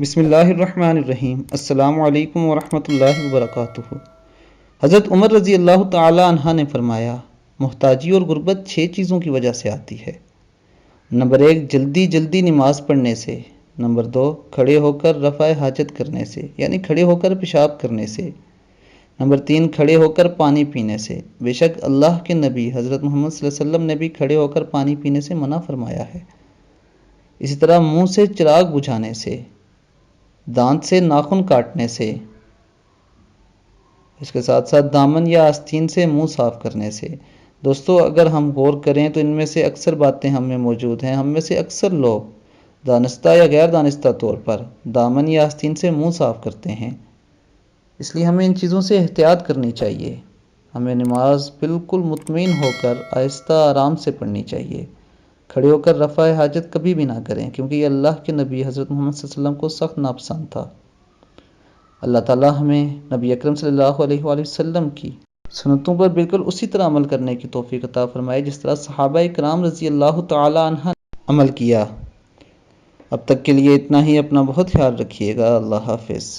بسم اللہ الرحمن الرحیم۔ السلام علیکم ورحمۃ اللہ وبرکاتہ۔ حضرت عمر رضی اللہ تعالی عنہ نے فرمایا، محتاجی اور غربت 6 چیزوں کی وجہ سے آتی ہے۔ نمبر 1، جلدی جلدی نماز پڑھنے سے۔ نمبر 2، کھڑے ہو کر رفع حاجت کرنے سے، یعنی کھڑے ہو کر پیشاب کرنے سے۔ نمبر 3، کھڑے ہو کر پانی پینے سے۔ بے شک اللہ کے نبی حضرت محمد صلی اللہ علیہ وسلم نے بھی کھڑے ہو کر پانی پینے سے منع فرمایا ہے۔ اسی طرح منہ سے چراغ بجھانے سے، دانت سے ناخن کاٹنے سے، اس کے ساتھ ساتھ دامن یا آستین سے منہ صاف کرنے سے۔ دوستو، اگر ہم غور کریں تو ان میں سے اکثر باتیں ہم میں موجود ہیں۔ ہم میں سے اکثر لوگ دانستہ یا غیر دانستہ طور پر دامن یا آستین سے منہ صاف کرتے ہیں، اس لیے ہمیں ان چیزوں سے احتیاط کرنی چاہیے۔ ہمیں نماز بالکل مطمئن ہو کر آہستہ آرام سے پڑھنی چاہیے۔ کھڑے ہو کر رفع حاجت کبھی بھی نہ کریں، کیونکہ یہ اللہ کے نبی حضرت محمد صلی اللہ علیہ وسلم کو سخت ناپسند تھا۔ اللہ تعالیٰ ہمیں نبی اکرم صلی اللہ علیہ وآلہ وسلم کی سنتوں پر بالکل اسی طرح عمل کرنے کی توفیق عطا فرمائے جس طرح صحابہ کرام رضی اللہ تعالیٰ عنہ نے عمل کیا۔ اب تک کے لیے اتنا ہی۔ اپنا بہت خیال رکھیے گا۔ اللہ حافظ۔